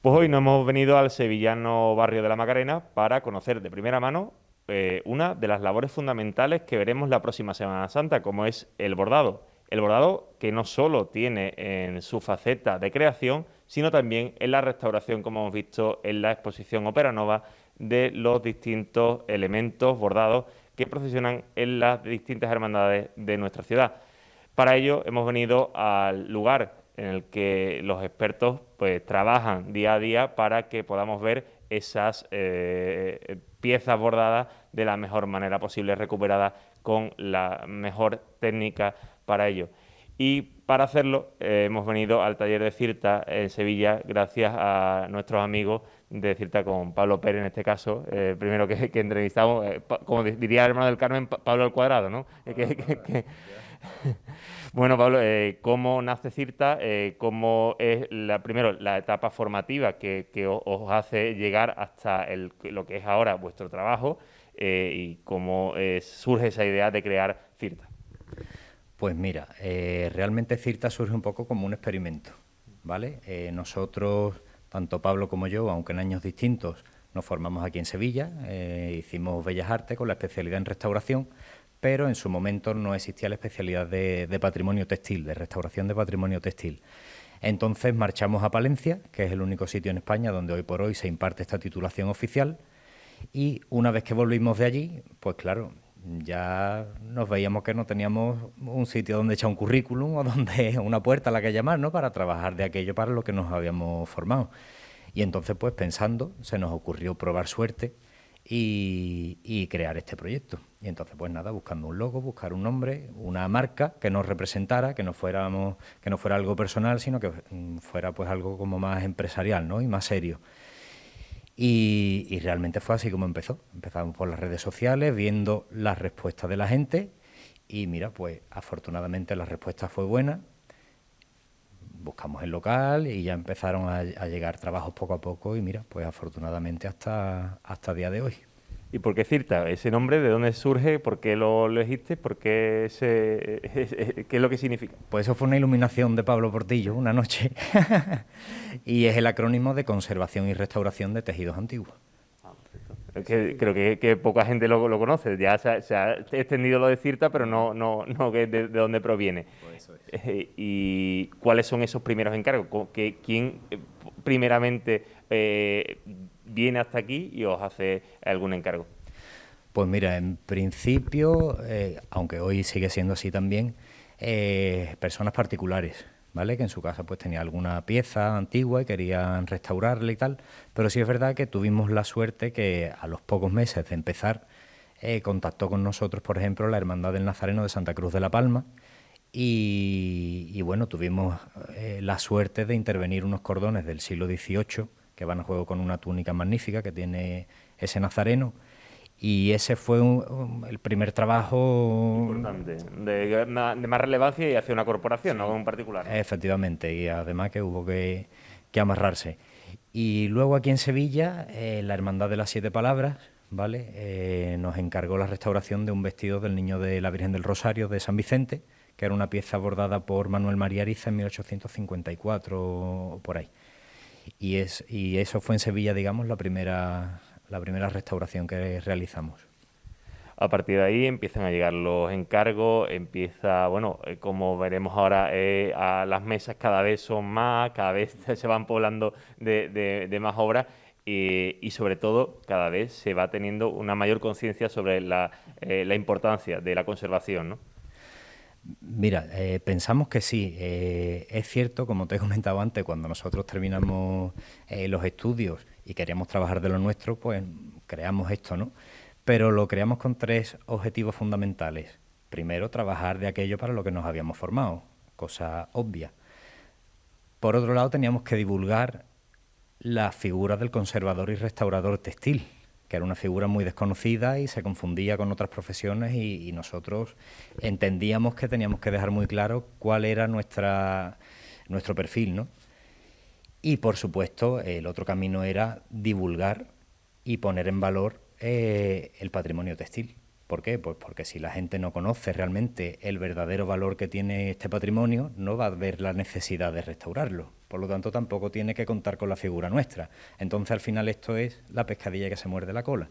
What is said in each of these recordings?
Pues hoy nos hemos venido al sevillano barrio de la Macarena para conocer de primera mano una de las labores fundamentales que veremos la próxima Semana Santa, como es el bordado. El bordado que no solo tiene en su faceta de creación, sino también en la restauración, como hemos visto en la exposición Ópera Nova, de los distintos elementos bordados que procesionan en las distintas hermandades de nuestra ciudad. Para ello hemos venido al lugar en el que los expertos pues trabajan día a día para que podamos ver esas piezas bordadas de la mejor manera posible, recuperadas con la mejor técnica para ello. Y para hacerlo hemos venido al taller de Cirta en Sevilla gracias a nuestros amigos de Cirta con Pablo Pérez en este caso, primero que entrevistamos, como diría el hermano del Carmen, Pablo al cuadrado, ¿no? Bueno, Pablo, ¿cómo nace Cirta? ¿Cómo es primero la etapa formativa que os hace llegar hasta lo que es ahora vuestro trabajo y cómo surge esa idea de crear Cirta? Pues mira, realmente CIRTA surge un poco como un experimento, ¿vale? Nosotros, tanto Pablo como yo, aunque en años distintos, nos formamos aquí en Sevilla, hicimos Bellas Artes con la especialidad en restauración, pero en su momento no existía la especialidad de patrimonio textil, de restauración de patrimonio textil. Entonces marchamos a Palencia, que es el único sitio en España donde hoy por hoy se imparte esta titulación oficial, y una vez que volvimos de allí, pues claro, ya nos veíamos que no teníamos un sitio donde echar un currículum o donde una puerta a la que llamar, ¿no? Para trabajar de aquello para lo que nos habíamos formado. Y entonces, pues pensando, se nos ocurrió probar suerte y crear este proyecto. Y entonces, pues nada, buscando un logo, buscar un nombre, una marca que nos representara, que no fuera algo personal, sino que fuera pues algo como más empresarial, ¿no? Y más serio. Y realmente fue así como empezó. Empezamos por las redes sociales, viendo las respuestas de la gente y mira, pues afortunadamente la respuesta fue buena. Buscamos el local y ya empezaron a llegar trabajos poco a poco y mira, pues afortunadamente hasta día de hoy. ¿Y por qué Cirta? ¿Ese nombre de dónde surge? ¿Por qué lo elegiste? ¿Por qué qué es lo que significa? Pues eso fue una iluminación de Pablo Portillo una noche y es el acrónimo de Conservación y Restauración de Tejidos Antiguos. Ah, perfecto. Es que creo que poca gente lo conoce. Ya se ha extendido lo de Cirta, pero no de dónde proviene. Pues eso es. ¿Y cuáles son esos primeros encargos? ¿Quién primeramente viene hasta aquí y os hace algún encargo? Pues mira, en principio, aunque hoy sigue siendo así también, personas particulares, ¿vale? Que en su casa pues tenía alguna pieza antigua y querían restaurarla y tal, pero sí es verdad que tuvimos la suerte que a los pocos meses de empezar contactó con nosotros, por ejemplo, la Hermandad del Nazareno de Santa Cruz de la Palma y bueno, tuvimos la suerte de intervenir unos cordones del siglo XVIII que van a juego con una túnica magnífica que tiene ese nazareno y ese fue el primer trabajo. Importante, de más relevancia y hacia una corporación, no Sí, con un particular, ¿no? efectivamente, y además que hubo que amarrarse. Y luego aquí en Sevilla, la Hermandad de las Siete Palabras, ¿vale? Nos encargó la restauración de un vestido del Niño de la Virgen del Rosario de San Vicente, que era una pieza bordada por Manuel María Ariza en 1854 o por ahí. Y eso fue en Sevilla, digamos, la primera restauración que realizamos. A partir de ahí empiezan a llegar los encargos, empieza, bueno, como veremos ahora, a las mesas cada vez son más, cada vez se van poblando de más obras y sobre todo cada vez se va teniendo una mayor conciencia sobre la importancia de la conservación, ¿no? Mira, pensamos que sí. Es cierto, como te he comentado antes, cuando nosotros terminamos los estudios y queríamos trabajar de lo nuestro, pues creamos esto, ¿no? Pero lo creamos con tres objetivos fundamentales. Primero, trabajar de aquello para lo que nos habíamos formado, cosa obvia. Por otro lado, teníamos que divulgar la figura del conservador y restaurador textil, que era una figura muy desconocida y se confundía con otras profesiones y nosotros entendíamos que teníamos que dejar muy claro cuál era nuestro perfil, ¿no? Y por supuesto, el otro camino era divulgar y poner en valor el patrimonio textil, ¿Por qué? Pues porque si la gente no conoce realmente el verdadero valor que tiene este patrimonio, no va a ver la necesidad de restaurarlo. Por lo tanto, tampoco tiene que contar con la figura nuestra. Entonces, al final, esto es la pescadilla que se muerde la cola.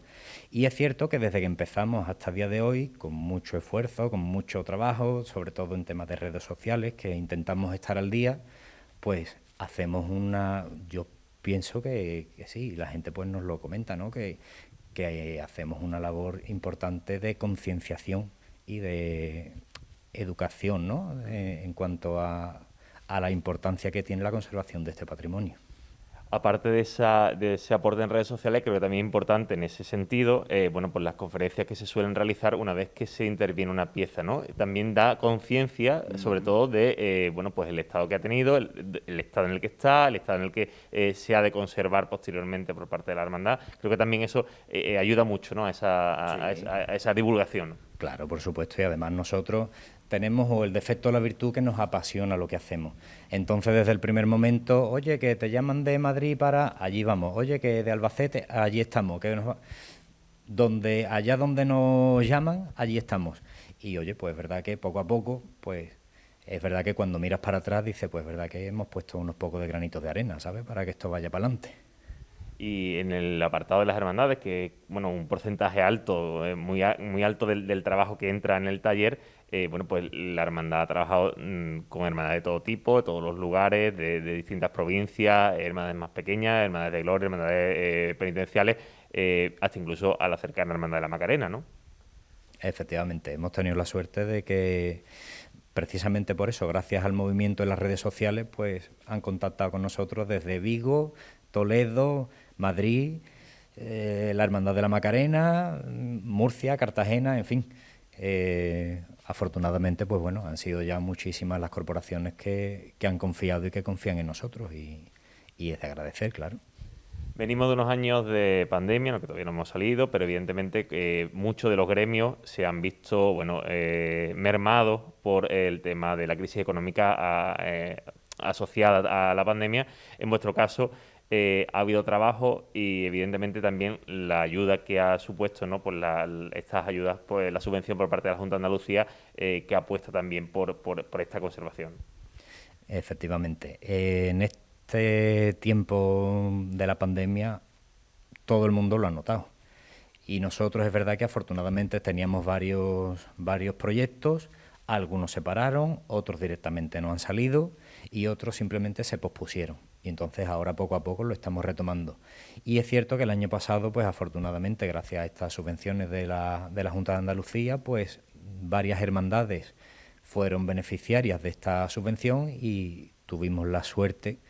Y es cierto que desde que empezamos hasta el día de hoy, con mucho esfuerzo, con mucho trabajo, sobre todo en temas de redes sociales, que intentamos estar al día, pues hacemos yo pienso que sí, la gente pues nos lo comenta, ¿no? Que hacemos una labor importante de concienciación y de educación, ¿no? En cuanto a la importancia que tiene la conservación de este patrimonio. Aparte de ese aporte en redes sociales, creo que también es importante en ese sentido, bueno, pues las conferencias que se suelen realizar una vez que se interviene una pieza, ¿no? También da conciencia, sobre todo, de, bueno, pues el estado que ha tenido, el estado en el que está, el estado en el que se ha de conservar posteriormente por parte de la hermandad. Creo que también eso ayuda mucho, ¿no? A esa divulgación. Claro, por supuesto, y además nosotros tenemos o el defecto o la virtud que nos apasiona lo que hacemos. Entonces, desde el primer momento, oye, que te llaman de Madrid para allí vamos, oye, que de Albacete, allí estamos, allá donde nos llaman, allí estamos. Y oye, pues es verdad que poco a poco, pues es verdad que cuando miras para atrás dices, pues es verdad que hemos puesto unos pocos de granitos de arena, ¿sabes? Para que esto vaya para adelante. Y en el apartado de las hermandades, que bueno, un porcentaje alto, muy alto del trabajo que entra en el taller, bueno, pues la hermandad ha trabajado con hermandades de todo tipo, de todos los lugares, de distintas provincias, hermandades más pequeñas, hermandades de gloria, hermandades penitenciales, hasta incluso a la cercana hermandad de la Macarena, ¿no? Efectivamente, hemos tenido la suerte de que precisamente por eso, gracias al movimiento en las redes sociales, pues han contactado con nosotros desde Vigo, Toledo, Madrid, la Hermandad de la Macarena, Murcia, Cartagena, en fin. Afortunadamente, pues bueno, han sido ya muchísimas las corporaciones que han confiado y que confían en nosotros y es de agradecer, claro. Venimos de unos años de pandemia, en los que todavía no hemos salido, pero evidentemente muchos de los gremios se han visto, bueno, mermados por el tema de la crisis económica asociada a la pandemia. En vuestro caso, ha habido trabajo y evidentemente también la ayuda que ha supuesto, ¿no? Pues estas ayudas, pues la subvención por parte de la Junta de Andalucía, que apuesta también por esta conservación. Efectivamente. En este tiempo de la pandemia, todo el mundo lo ha notado. Y nosotros es verdad que afortunadamente teníamos varios proyectos, algunos se pararon, otros directamente no han salido y otros simplemente se pospusieron. Y entonces ahora poco a poco lo estamos retomando. Y es cierto que el año pasado, pues afortunadamente, gracias a estas subvenciones de la Junta de Andalucía, pues varias hermandades fueron beneficiarias de esta subvención y tuvimos la suerte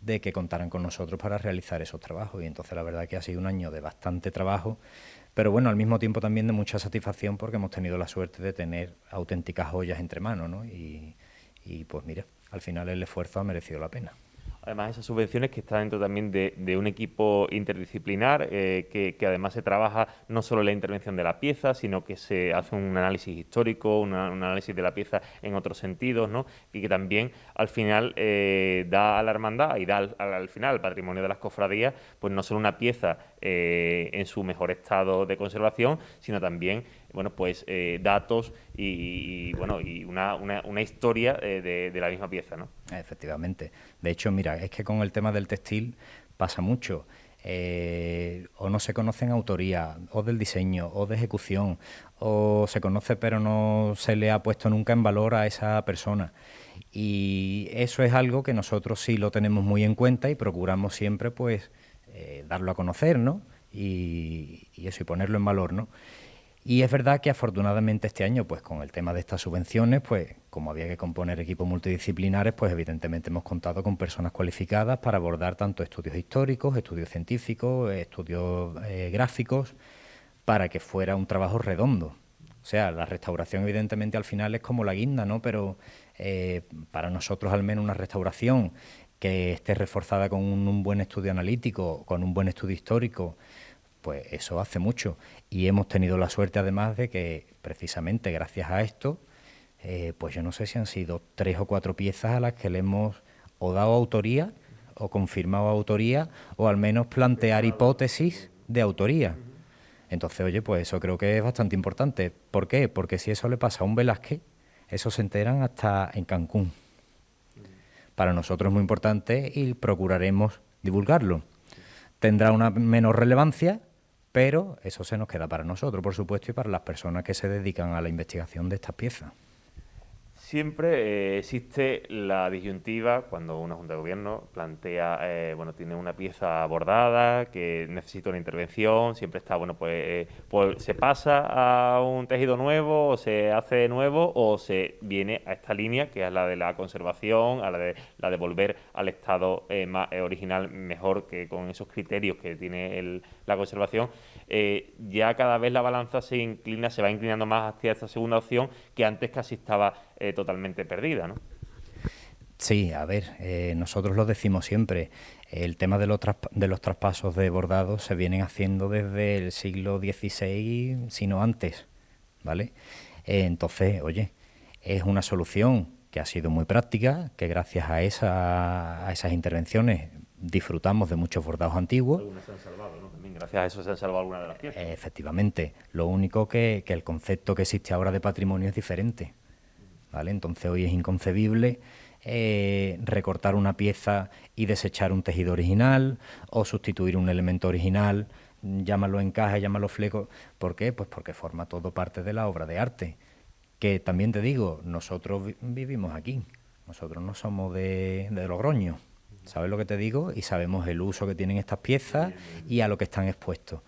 de que contaran con nosotros para realizar esos trabajos. Y entonces la verdad que ha sido un año de bastante trabajo, pero bueno, al mismo tiempo también de mucha satisfacción porque hemos tenido la suerte de tener auténticas joyas entre manos, ¿no? Y pues mira, al final el esfuerzo ha merecido la pena. Además, esas subvenciones que están dentro también de un equipo interdisciplinar, que además se trabaja no solo en la intervención de la pieza, sino que se hace un análisis histórico, un análisis de la pieza en otros sentidos, ¿no? Y que también al final da a la hermandad y da al final al patrimonio de las cofradías, pues no solo una pieza en su mejor estado de conservación, sino también, bueno, pues datos bueno, y una historia de la misma pieza, ¿no? Efectivamente. De hecho, mira, es que con el tema del textil pasa mucho. O no se conocen autoría, o del diseño, o de ejecución, o se conoce pero no se le ha puesto nunca en valor a esa persona. Y eso es algo que nosotros sí lo tenemos muy en cuenta y procuramos siempre pues darlo a conocer, ¿no? Y eso, y ponerlo en valor, ¿no? Y es verdad que afortunadamente este año, pues con el tema de estas subvenciones, pues como había que componer equipos multidisciplinares, pues evidentemente hemos contado con personas cualificadas para abordar tanto estudios históricos, estudios científicos, estudios gráficos, para que fuera un trabajo redondo. O sea, la restauración evidentemente al final es como la guinda, ¿no? Pero para nosotros al menos una restauración que esté reforzada con un buen estudio analítico, con un buen estudio histórico, pues eso hace mucho. Y hemos tenido la suerte además de que precisamente gracias a esto, pues yo no sé si han sido 3 o 4 piezas a las que le hemos o dado autoría o confirmado autoría o al menos plantear hipótesis de autoría. Entonces, oye, pues eso creo que es bastante importante. ¿Por qué? Porque si eso le pasa a un Velázquez, eso se enteran hasta en Cancún. Para nosotros es muy importante y procuraremos divulgarlo. Tendrá una menor relevancia, pero eso se nos queda para nosotros, por supuesto, y para las personas que se dedican a la investigación de estas piezas. Siempre existe la disyuntiva cuando una Junta de Gobierno plantea, bueno, tiene una pieza bordada que necesita una intervención, siempre está, bueno, pues se pasa a un tejido nuevo o se hace de nuevo o se viene a esta línea que es la de la conservación, a la de volver al estado original mejor que con esos criterios que tiene la conservación. Ya cada vez la balanza se va inclinando más hacia esta segunda opción que antes casi estaba totalmente perdida, ¿no? Sí, a ver, nosotros lo decimos siempre, el tema de de los traspasos de bordados se vienen haciendo desde el siglo XVI, si no antes, ¿vale? Entonces, oye, es una solución que ha sido muy práctica, que gracias a esas intervenciones disfrutamos de muchos bordados antiguos. Algunas se han salvado, ¿no? También gracias a eso se han salvado algunas de las piezas. Efectivamente, lo único que el concepto que existe ahora de patrimonio es diferente, ¿vale? Entonces hoy es inconcebible recortar una pieza y desechar un tejido original o sustituir un elemento original, llámalo encaje, llámalo fleco. ¿Por qué? Pues porque forma todo parte de la obra de arte. Que también te digo, nosotros vivimos aquí, nosotros no somos de Logroño, ¿sabes lo que te digo? Y sabemos el uso que tienen estas piezas y a lo que están expuestos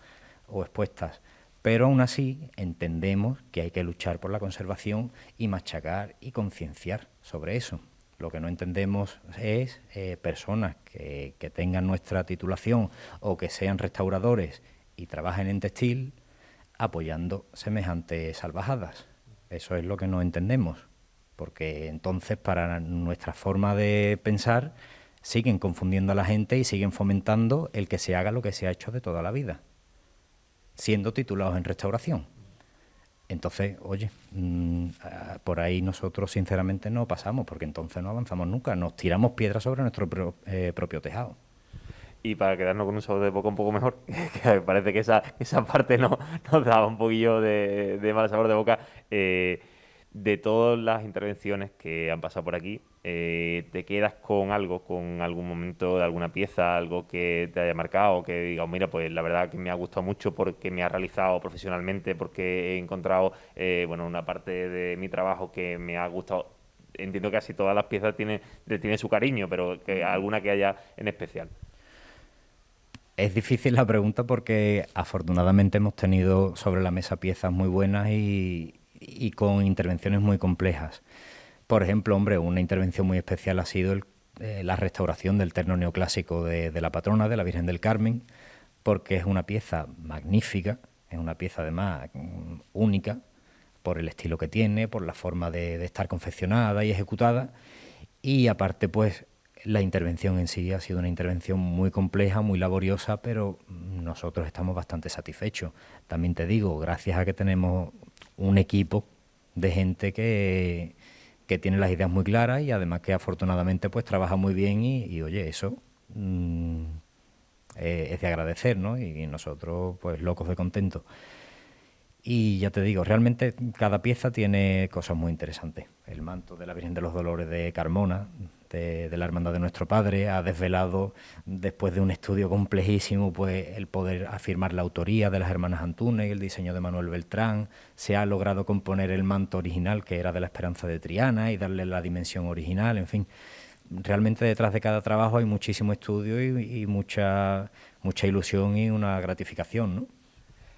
o expuestas. Pero aún así entendemos que hay que luchar por la conservación y machacar y concienciar sobre eso. Lo que no entendemos es personas que tengan nuestra titulación o que sean restauradores y trabajen en textil apoyando semejantes salvajadas. Eso es lo que no entendemos, porque entonces para nuestra forma de pensar siguen confundiendo a la gente y siguen fomentando el que se haga lo que se ha hecho de toda la vida, siendo titulados en restauración. Entonces, oye, por ahí nosotros sinceramente no pasamos, porque entonces no avanzamos nunca, nos tiramos piedras sobre nuestro propio tejado. Y para quedarnos con un sabor de boca un poco mejor, que me parece que esa parte nos daba un poquillo de mal sabor de boca, de todas las intervenciones que han pasado por aquí, ¿te quedas con algo, con algún momento de alguna pieza, algo que te haya marcado, que digas, mira, pues la verdad que me ha gustado mucho porque me ha realizado profesionalmente, porque he encontrado, bueno, una parte de mi trabajo que me ha gustado? Entiendo que casi todas las piezas tienen su cariño, pero que alguna que haya en especial. Es difícil la pregunta porque afortunadamente hemos tenido sobre la mesa piezas muy buenas y con intervenciones muy complejas. Por ejemplo, hombre, una intervención muy especial ha sido la restauración del terno neoclásico de la patrona, de la Virgen del Carmen, porque es una pieza magnífica, es una pieza además única por el estilo que tiene, por la forma de estar confeccionada y ejecutada, y aparte pues la intervención en sí ha sido una intervención muy compleja, muy laboriosa, pero nosotros estamos bastante satisfechos. También te digo, gracias a que tenemos un equipo de gente que tiene las ideas muy claras y además que afortunadamente pues trabaja muy bien y oye, eso es de agradecer, ¿no? Y nosotros pues locos de contento. Y ya te digo, realmente cada pieza tiene cosas muy interesantes. El manto de la Virgen de los Dolores de Carmona, de la Hermandad de Nuestro Padre, ha desvelado, después de un estudio complejísimo, pues el poder afirmar la autoría de las hermanas Antúnez y el diseño de Manuel Beltrán. Se ha logrado componer el manto original, que era de la Esperanza de Triana, y darle la dimensión original, en fin. Realmente detrás de cada trabajo hay muchísimo estudio y mucha ilusión y una gratificación, ¿no?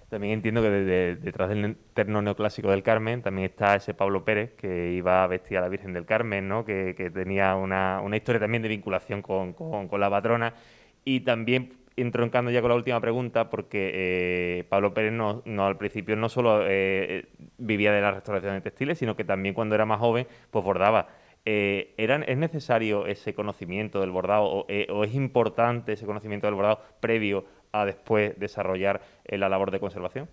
También entiendo que detrás del terno neoclásico del Carmen también está ese Pablo Pérez que iba a vestir a la Virgen del Carmen, ¿no? Que tenía una historia también de vinculación con la patrona. Y también entroncando ya con la última pregunta, porque Pablo Pérez no al principio no solo vivía de la restauración de textiles, sino que también cuando era más joven, pues bordaba. ¿Es necesario ese conocimiento del bordado o es importante ese conocimiento del bordado previo a después desarrollar la labor de conservación?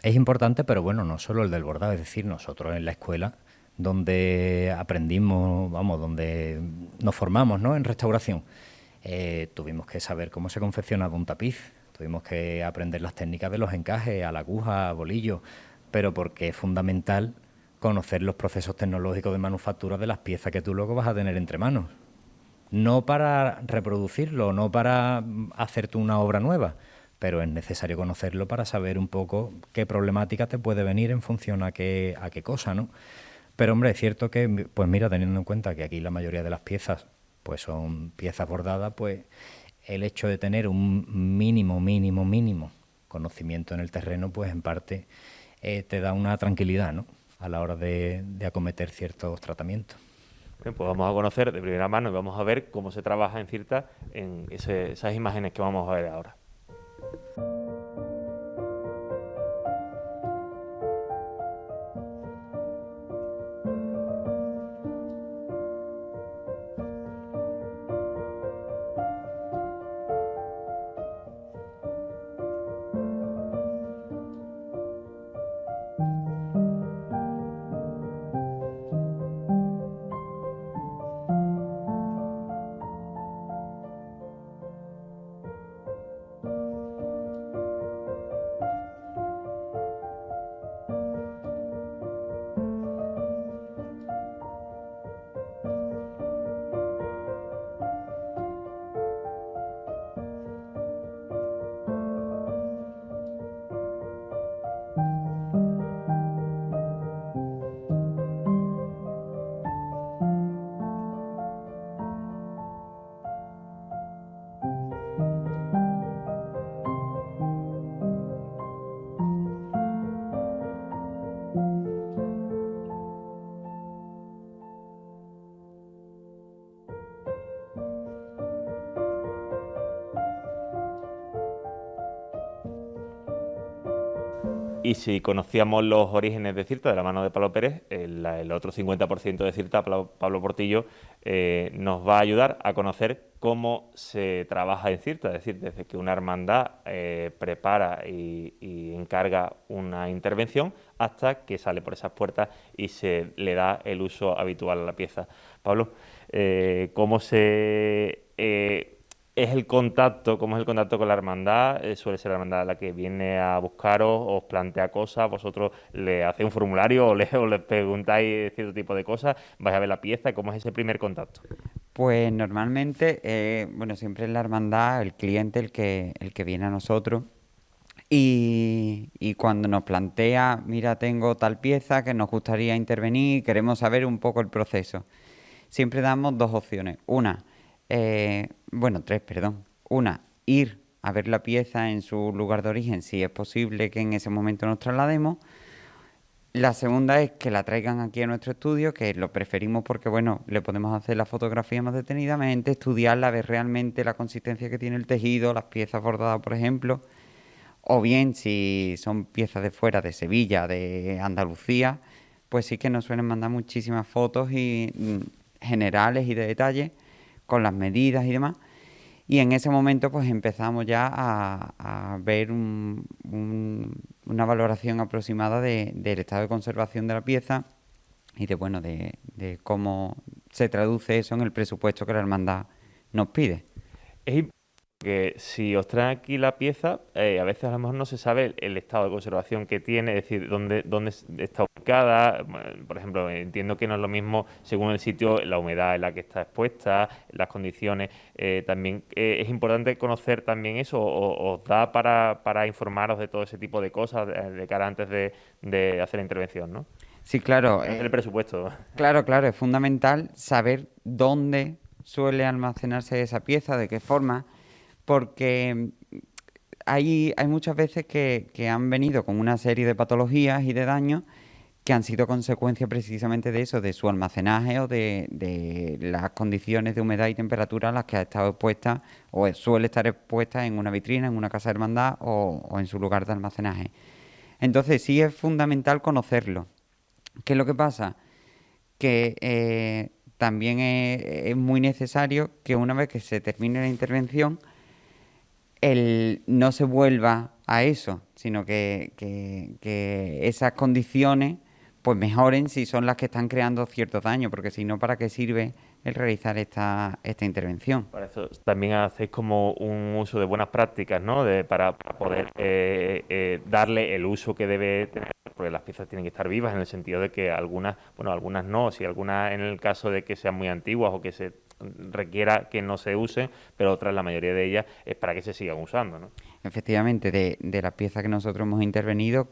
Es importante, pero bueno, no solo el del bordado, es decir, nosotros en la escuela donde aprendimos, vamos, donde nos formamos, ¿no? En restauración, tuvimos que saber cómo se confeccionaba un tapiz, Tuvimos que aprender las técnicas de los encajes, a la aguja, a bolillo, pero porque es fundamental conocer los procesos tecnológicos de manufactura de las piezas que tú luego vas a tener entre manos. No para reproducirlo, no para hacerte una obra nueva, pero es necesario conocerlo para saber un poco qué problemática te puede venir en función a qué cosa, ¿no? Pero, hombre, es cierto que, pues mira, teniendo en cuenta que aquí la mayoría de las piezas pues son piezas bordadas, pues el hecho de tener un mínimo conocimiento en el terreno, pues en parte te da una tranquilidad, ¿no?, a la hora de acometer ciertos tratamientos. Bien, pues vamos a conocer de primera mano y vamos a ver cómo se trabaja en Cirta en esas imágenes que vamos a ver ahora. Y si conocíamos los orígenes de Cirta de la mano de Pablo Pérez, el otro 50% de Cirta, Pablo Portillo, nos va a ayudar a conocer cómo se trabaja en Cirta, es decir, desde que una hermandad prepara y encarga una intervención hasta que sale por esas puertas y se le da el uso habitual a la pieza. Pablo, ¿cómo es el contacto, cómo es el contacto con la hermandad? ¿Suele ser la hermandad la que viene a buscaros, os plantea cosas, vosotros le hacéis un formulario o le preguntáis cierto tipo de cosas, vais a ver la pieza? ¿Cómo es ese primer contacto? Pues normalmente, bueno, siempre es la hermandad, el cliente el que viene a nosotros y cuando nos plantea, mira, tengo tal pieza que nos gustaría intervenir, queremos saber un poco el proceso. Siempre damos dos opciones. Bueno, tres, perdón. Una, ir a ver la pieza en su lugar de origen, si es posible que en ese momento nos traslademos. La segunda es que la traigan aquí a nuestro estudio, que lo preferimos porque, bueno, le podemos hacer la fotografía más detenidamente, estudiarla, ver realmente la consistencia que tiene el tejido, las piezas bordadas, por ejemplo. O bien, si son piezas de fuera, de Sevilla, de Andalucía, pues sí que nos suelen mandar muchísimas fotos generales y de detalle, con las medidas y demás. Y en ese momento pues empezamos ya a ver una valoración aproximada del estado de conservación de la pieza y de cómo se traduce eso en el presupuesto que la hermandad nos pide. Es importante que si os traen aquí la pieza, a veces a lo mejor no se sabe el estado de conservación que tiene, es decir, dónde está ubicada. Bueno, por ejemplo, entiendo que no es lo mismo según el sitio, la humedad en la que está expuesta, las condiciones. También es importante conocer también eso, os da para informaros de todo ese tipo de cosas de cara antes de hacer la intervención, ¿no? Sí, claro. Hacer el presupuesto. Claro, es fundamental saber dónde suele almacenarse esa pieza, de qué forma, porque hay muchas veces que han venido con una serie de patologías y de daños que han sido consecuencia precisamente de eso, de su almacenaje o de las condiciones de humedad y temperatura a las que ha estado expuesta o suele estar expuesta en una vitrina, en una casa de hermandad o en su lugar de almacenaje. Entonces sí es fundamental conocerlo. ¿Qué es lo que pasa? Que también es muy necesario que una vez que se termine la intervención, no se vuelva a eso, sino que esas condiciones pues mejoren si son las que están creando ciertos daños, porque si no, ¿para qué sirve el realizar esta intervención. Para eso también hacéis como un uso de buenas prácticas, ¿no? Para poder darle el uso que debe tener, porque las piezas tienen que estar vivas en el sentido de que algunas, bueno, algunas no, si algunas en el caso de que sean muy antiguas o que se requiera que no se usen, pero otras, la mayoría de ellas, es para que se sigan usando, ¿no? Efectivamente, de las piezas que nosotros hemos intervenido,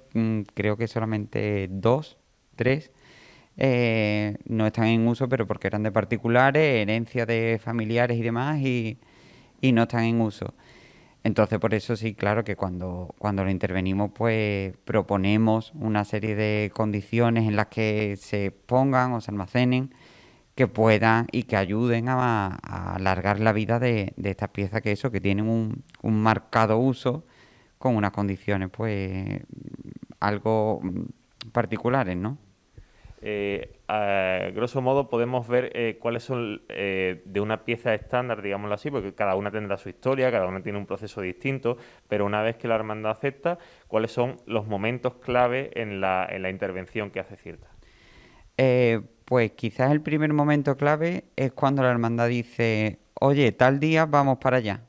creo que solamente dos, tres, no están en uso, pero porque eran de particulares, herencia de familiares y demás, y no están en uso. Entonces, por eso sí, claro que cuando lo intervenimos, pues proponemos una serie de condiciones en las que se pongan o se almacenen, que puedan y que ayuden a alargar la vida de estas piezas que tienen un marcado uso con unas condiciones, pues, algo particulares, ¿no? A grosso modo podemos ver cuáles son de una pieza estándar, digámoslo así, porque cada una tendrá su historia, cada una tiene un proceso distinto, pero una vez que la hermandad acepta, cuáles son los momentos clave en la intervención que hace Cirta. Pues quizás el primer momento clave es cuando la hermandad dice, oye, tal día vamos para allá.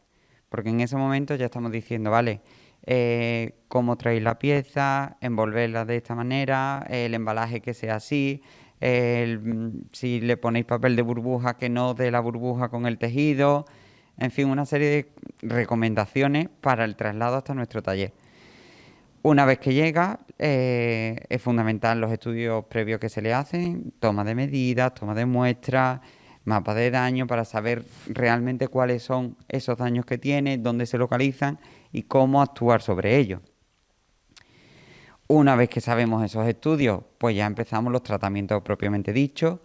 Porque en ese momento ya estamos diciendo, vale, cómo traéis la pieza, envolverla de esta manera, el embalaje que sea así, si le ponéis papel de burbuja, que no de la burbuja con el tejido, en fin, una serie de recomendaciones para el traslado hasta nuestro taller. Una vez que llega, es fundamental los estudios previos que se le hacen, toma de medidas, toma de muestras, mapa de daño para saber realmente cuáles son esos daños que tiene, dónde se localizan y cómo actuar sobre ellos. Una vez que sabemos esos estudios, pues ya empezamos los tratamientos propiamente dichos.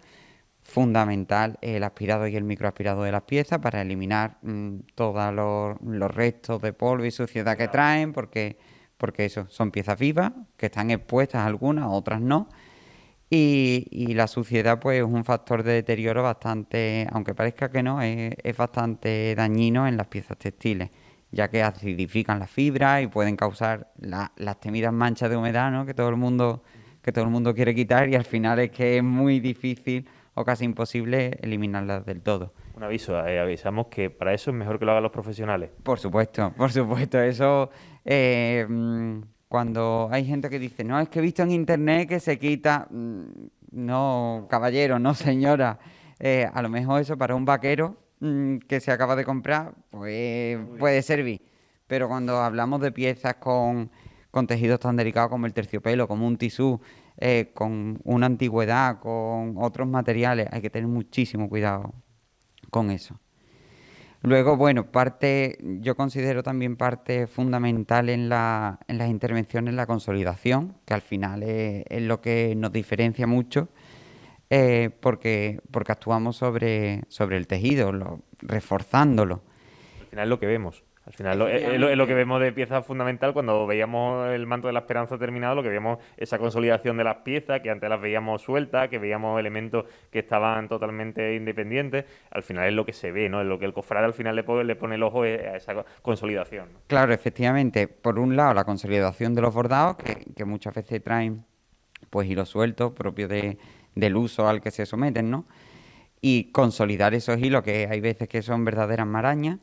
Fundamental el aspirado y el microaspirado de las piezas para eliminar todos los restos de polvo y suciedad que traen, porque eso son piezas vivas, que están expuestas algunas, otras no. Y la suciedad pues es un factor de deterioro bastante, aunque parezca que no, es bastante dañino en las piezas textiles, ya que acidifican las fibras y pueden causar las temidas manchas de humedad, ¿no? que todo el mundo quiere quitar, y al final es que es muy difícil o casi imposible eliminarlas del todo. Un aviso, avisamos que para eso es mejor que lo hagan los profesionales. Por supuesto, eso, cuando hay gente que dice, no, es que he visto en internet que se quita, no, caballero, no, señora, a lo mejor eso para un vaquero que se acaba de comprar, pues puede servir, pero cuando hablamos de piezas con tejidos tan delicados como el terciopelo, como un tisú, con una antigüedad, con otros materiales, hay que tener muchísimo cuidado con eso. Luego, bueno, yo considero también parte fundamental en las intervenciones la consolidación, que al final es lo que nos diferencia mucho, porque actuamos sobre el tejido, reforzándolo. Al final es lo que vemos. Al final es lo que vemos de pieza fundamental. Cuando veíamos el manto de la esperanza terminado, lo que veíamos esa consolidación de las piezas, que antes las veíamos sueltas, que veíamos elementos que estaban totalmente independientes. Al final es lo que se ve, ¿no? Es lo que el cofrade al final le pone el ojo a esa consolidación, ¿no? Claro, efectivamente, por un lado la consolidación de los bordados, que muchas veces traen pues hilos sueltos propios del uso al que se someten, ¿no? Y consolidar esos hilos, que hay veces que son verdaderas marañas.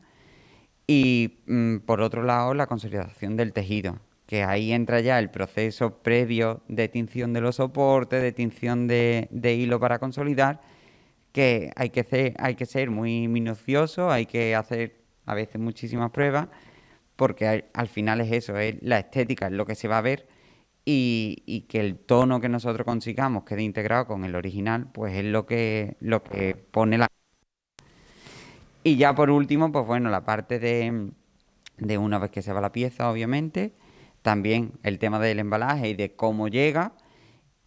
Y por otro lado, la consolidación del tejido, que ahí entra ya el proceso previo de tinción de los soportes, de tinción de hilo para consolidar, que hay que ser muy minucioso, hay que hacer a veces muchísimas pruebas, porque al final es eso, es la estética, es lo que se va a ver, y que el tono que nosotros consigamos quede integrado con el original, pues es lo que pone la... Y ya por último, pues bueno, la parte de una vez que se va la pieza, obviamente, también el tema del embalaje y de cómo llega,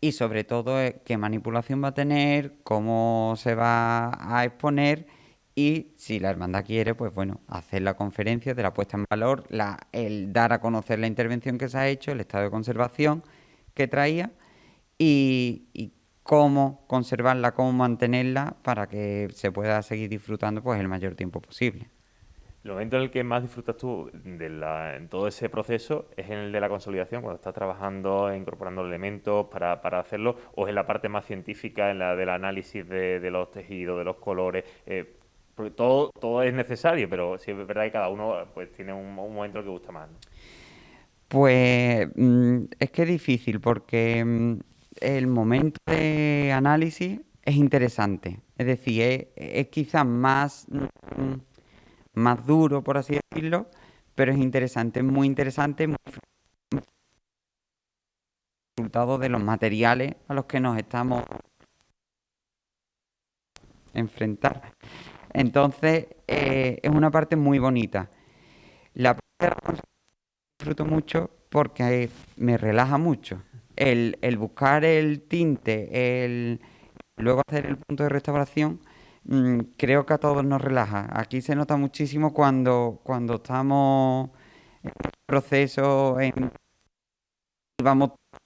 y sobre todo qué manipulación va a tener, cómo se va a exponer, y si la hermandad quiere, pues bueno, hacer la conferencia de la puesta en valor, el dar a conocer la intervención que se ha hecho, el estado de conservación que traía, y cómo conservarla, cómo mantenerla para que se pueda seguir disfrutando pues el mayor tiempo posible. El momento en el que más disfrutas tú en todo ese proceso es en el de la consolidación, cuando estás trabajando, incorporando elementos para hacerlo, o es en la parte más científica, en la del análisis de los tejidos, de los colores. Porque todo es necesario, pero sí es verdad que cada uno pues tiene un momento que gusta más, ¿no? Pues es que es difícil porque el momento de análisis es interesante. Es decir, es quizás más duro, por así decirlo, pero es interesante, es muy interesante, muy resultado de los materiales a los que nos estamos enfrentando. Entonces, es una parte muy bonita. La parte de la conservación disfruto mucho porque me relaja mucho. El buscar el tinte, luego hacer el punto de restauración, creo que a todos nos relaja. Aquí se nota muchísimo cuando estamos en proceso, vamos a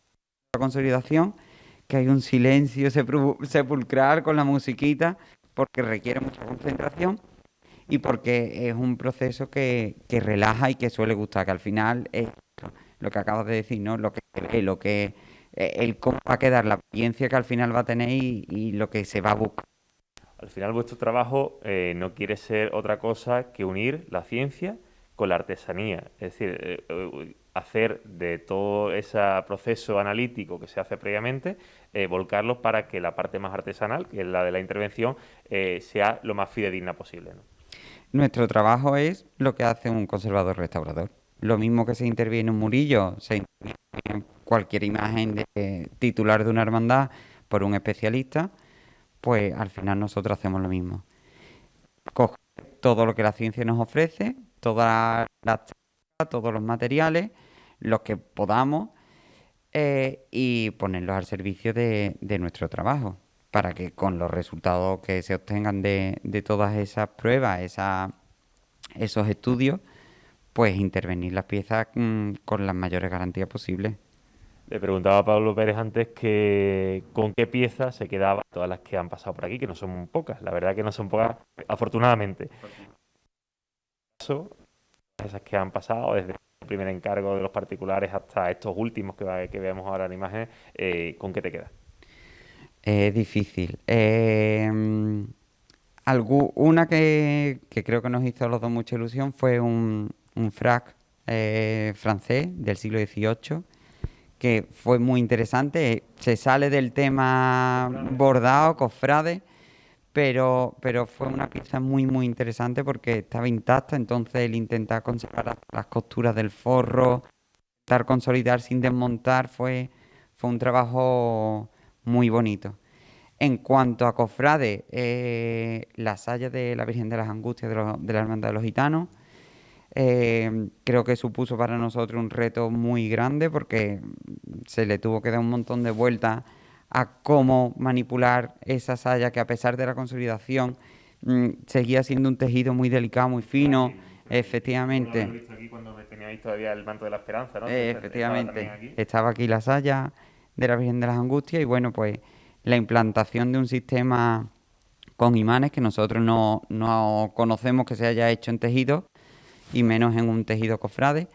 la consolidación, que hay un silencio sepulcral con la musiquita, porque requiere mucha concentración y porque es un proceso que relaja y que suele gustar, que al final es lo que acabas de decir, ¿no? Lo que se ve, el cómo va a quedar, la apariencia que al final va a tener y lo que se va a buscar. Al final vuestro trabajo no quiere ser otra cosa que unir la ciencia con la artesanía. Es decir, hacer de todo ese proceso analítico que se hace previamente, volcarlo para que la parte más artesanal, que es la de la intervención, sea lo más fidedigna posible, ¿no? Nuestro trabajo es lo que hace un conservador restaurador. Lo mismo que se interviene en un murillo, se interviene en cualquier imagen de titular de una hermandad por un especialista, pues al final nosotros hacemos lo mismo. Coger todo lo que la ciencia nos ofrece, todas las técnicas, todos los materiales, los que podamos, y ponerlos al servicio de nuestro trabajo, para que con los resultados que se obtengan de todas esas pruebas, esos estudios, pues intervenir las piezas con las mayores garantías posibles. Le preguntaba a Pablo Pérez antes que con qué piezas se quedaban todas las que han pasado por aquí, que no son pocas, la verdad que no son pocas, afortunadamente. Eso, esas que han pasado desde el primer encargo de los particulares hasta estos últimos que vemos ahora en imágenes, ¿con qué te quedas? Es difícil. Una que creo que nos hizo a los dos mucha ilusión fue un frac francés del siglo XVIII, que fue muy interesante. Se sale del tema bordado, cofrade, pero fue una pieza muy, muy interesante porque estaba intacta, entonces él intenta conservar las costuras del forro, intentar consolidar sin desmontar, fue un trabajo muy bonito. En cuanto a cofrade, la saya de la Virgen de las Angustias de la Hermandad de los Gitanos, creo que supuso para nosotros un reto muy grande porque se le tuvo que dar un montón de vueltas a cómo manipular esa saya que a pesar de la consolidación seguía siendo un tejido muy delicado, muy fino, efectivamente. Visto aquí cuando teníais todavía el manto de la esperanza, ¿no? Estaba también Efectivamente, aquí. estaba aquí la saya de la Virgen de las Angustias y bueno, pues la implantación de un sistema con imanes que nosotros no conocemos que se haya hecho en tejido y menos en un tejido cofrade.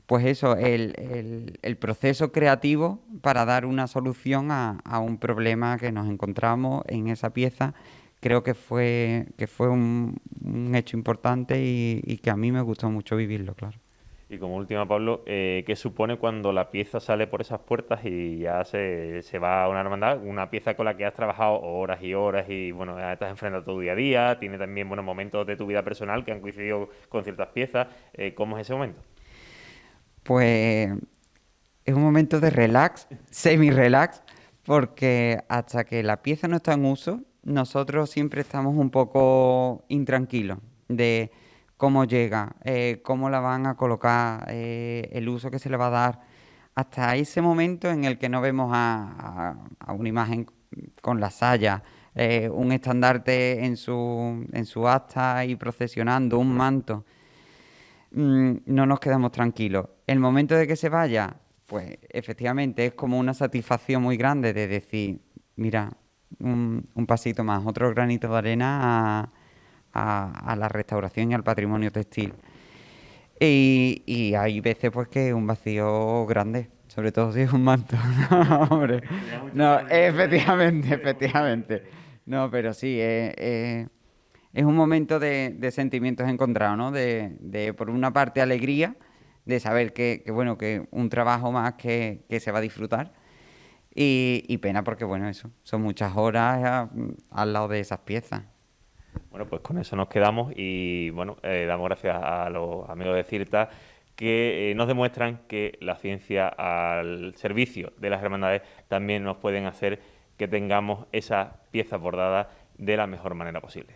Pues eso, el proceso creativo para dar una solución a un problema que nos encontramos en esa pieza, creo que fue un hecho importante y que a mí me gustó mucho vivirlo, claro. Y como última, Pablo, ¿qué supone cuando la pieza sale por esas puertas y ya se va a una hermandad? Una pieza con la que has trabajado horas y horas y, bueno, ya estás enfrentando tu día a día, tiene también, buenos momentos de tu vida personal que han coincidido con ciertas piezas. ¿Cómo es ese momento? Pues es un momento de relax, semi-relax, porque hasta que la pieza no está en uso, nosotros siempre estamos un poco intranquilos de cómo llega, cómo la van a colocar, el uso que se le va a dar, hasta ese momento en el que no vemos a una imagen con la saya, un estandarte en su asta y procesionando, un manto. No nos quedamos tranquilos. El momento de que se vaya, pues efectivamente es como una satisfacción muy grande de decir, mira, un pasito más, otro granito de arena a la restauración y al patrimonio textil. Y hay veces pues que es un vacío grande, sobre todo si es un manto. No, hombre. No, efectivamente. No, pero sí, es un momento de sentimientos encontrados, ¿no? Por una parte, alegría de saber que bueno, que un trabajo más que se va a disfrutar. Y pena porque, bueno, eso, son muchas horas al lado de esas piezas. Bueno, pues con eso nos quedamos y bueno, damos gracias a los amigos de CIRTA que nos demuestran que la ciencia al servicio de las hermandades también nos pueden hacer que tengamos esas piezas bordadas de la mejor manera posible.